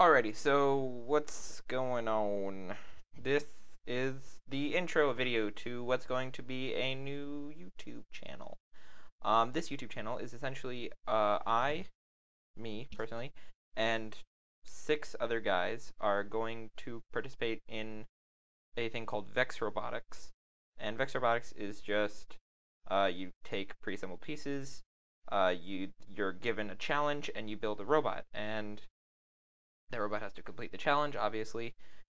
Alrighty, so what's going on? This is the intro video to what's going to be a new YouTube channel. This YouTube channel is essentially me personally, and 6 other guys are going to participate in a thing called VEX Robotics. And VEX Robotics is just you take pre-assembled pieces, you're given a challenge, and you build a robot. And the robot has to complete the challenge, obviously,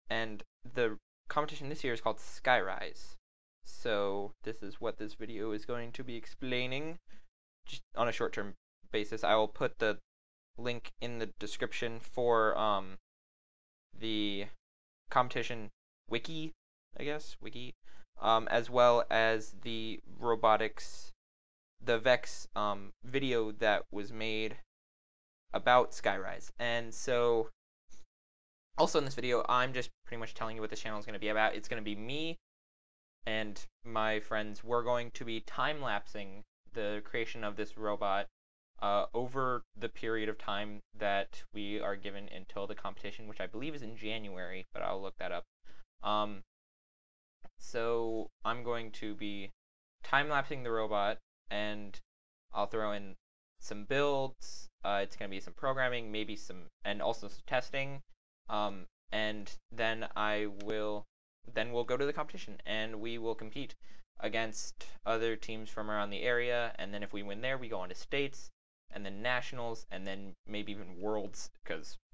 and the competition this year is called Skyrise. So this is what this video is going to be explaining, just on a short-term basis. I will put the link in the description for the competition wiki, as well as the robotics, the VEX video that was made about Skyrise. And so also in this video, I'm just pretty much telling you what this channel is going to be about. It's going to be me and my friends. We're going to be time-lapsing the creation of this robot over the period of time that we are given until the competition, which I believe is in January, but I'll look that up. So I'm going to be time-lapsing the robot, and I'll throw in some builds. It's going to be some programming, maybe and also some testing. And then we'll go to the competition, and we will compete against other teams from around the area, and then if we win there, we go on to states, and then nationals, and then maybe even worlds,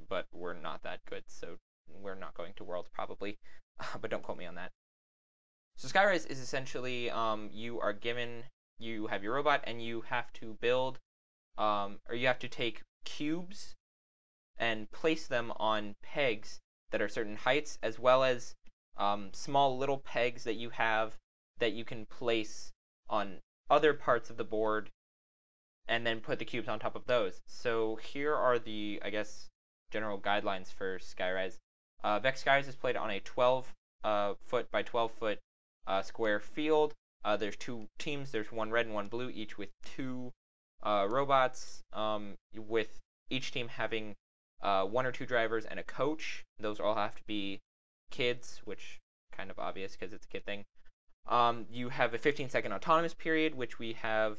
but we're not that good, so we're not going to worlds probably, but don't quote me on that. So Skyrise is essentially, you have your robot, and you have to build, or you have to take cubes and place them on pegs that are certain heights, as well as small little pegs that you have that you can place on other parts of the board, and then put the cubes on top of those. So here are the, I guess, general guidelines for Skyrise. VEX Skyrise is played on a 12 foot by 12 foot square field. There's 2 teams. There's one red and one blue, each with 2 robots, with each team having 1 or 2 drivers and a coach. Those all have to be kids, which kind of obvious because it's a kid thing. You have a 15-second autonomous period, which we have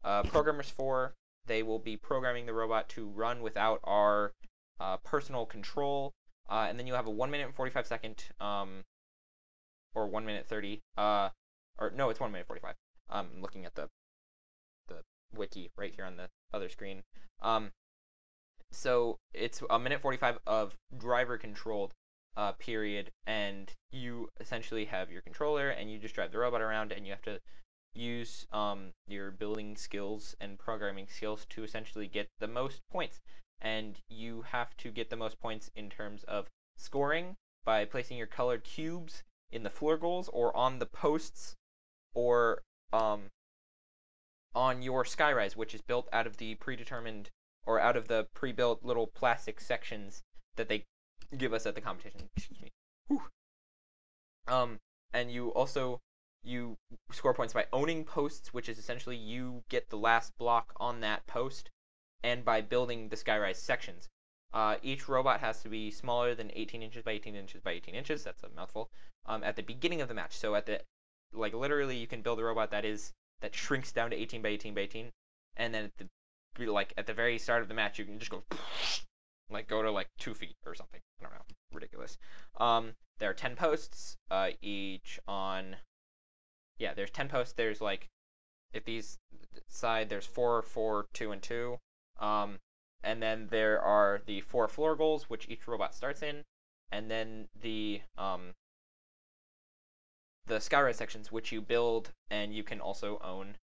programmers for. They will be programming the robot to run without our personal control. And then you have a 1 minute and 45 second, or 1 minute 30, or no, it's 1 minute 45. I'm looking at the wiki right here on the other screen. So it's a minute 45 of driver-controlled period, and you essentially have your controller, and you just drive the robot around, and you have to use your building skills and programming skills to essentially get the most points. And you have to get the most points in terms of scoring by placing your colored cubes in the floor goals, or on the posts, or on your Skyrise, which is built out of the predetermined, or out of the pre-built little plastic sections that they give us at the competition. Excuse me. Whew. And you score points by owning posts, which is essentially you get the last block on that post, and by building the Skyrise sections. Each robot has to be smaller than 18 inches by 18 inches by 18 inches. That's a mouthful. At the beginning of the match. So literally, you can build a robot that shrinks down to 18 by 18 by 18, and then at the very start of the match, you can just go go to 2 feet or something. I don't know, ridiculous. There are 10 posts, each on. Yeah, there's 10 posts. There's if these side, there's 4, 4, 2, and 2. And then there are the 4 floor goals, which each robot starts in, and then the Skyrise sections, which you build and you can also own.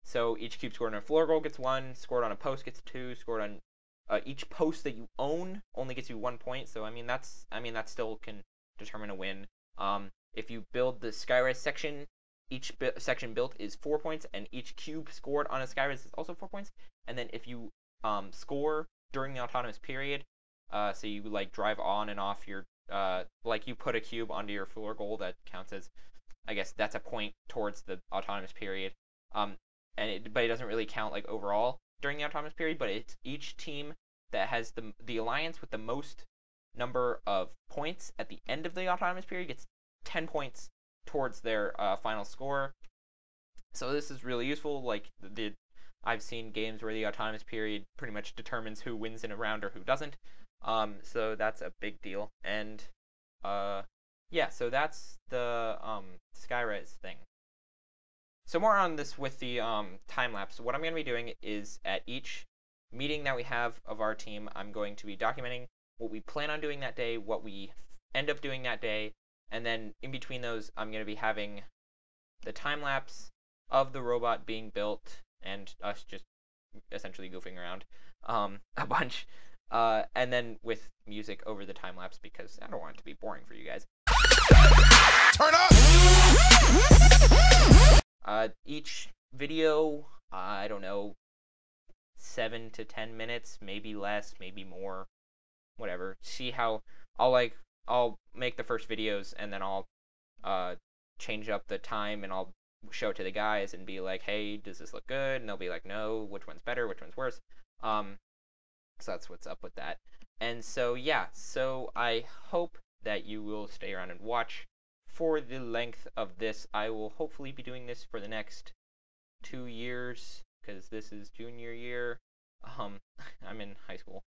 So each cube scored on a floor goal gets 1, scored on a post gets 2, scored on each post that you own only gets you 1 point. So that still can determine a win. If you build the Skyrise section, each section built is 4 points, and each cube scored on a Skyrise is also 4 points. And then if you score during the autonomous period, so you drive on and off your you put a cube onto your floor goal, that counts as, I guess that's a point towards the autonomous period. But it doesn't really count overall during the autonomous period. But each team that has the alliance with the most number of points at the end of the autonomous period gets 10 points towards their final score. So this is really useful. Like I've seen games where the autonomous period pretty much determines who wins in a round or who doesn't. So that's a big deal. And yeah, so that's the Skyres thing. So more on this with the time lapse. What I'm going to be doing is at each meeting that we have of our team, I'm going to be documenting what we plan on doing that day, what we end up doing that day, and then in between those, I'm going to be having the time lapse of the robot being built and us just essentially goofing around a bunch, and then with music over the time lapse because I don't want it to be boring for you guys. Turn up! Each video, I don't know, 7 to 10 minutes, maybe less, maybe more, whatever. See how I'll make the first videos and then I'll change up the time and I'll show it to the guys and be like, hey, does this look good? And they'll be like, no, which one's better, which one's worse? So that's what's up with that. And so yeah, so I hope that you will stay around and watch for the length of this. I will hopefully be doing this for the next 2 years because this is junior year. I'm in high school,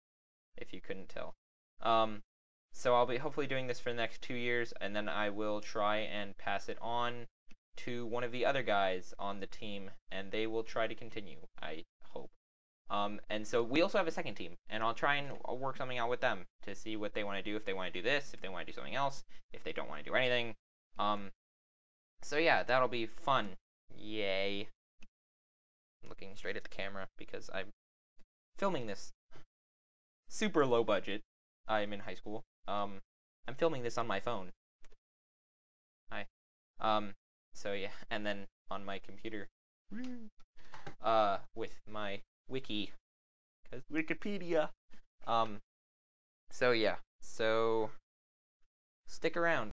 if you couldn't tell. So I'll be hopefully doing this for the next 2 years, and then I will try and pass it on to one of the other guys on the team, and they will try to continue, I hope. And so we also have a second team, and I'll try and work something out with them to see what they want to do, if they want to do this, if they want to do something else, if they don't want to do anything. So yeah, that'll be fun. Yay. I'm looking straight at the camera because I'm filming this super low budget. I'm in high school. I'm filming this on my phone. Hi. So yeah, and then on my computer. With my wiki. 'Cause Wikipedia. So yeah. So stick around.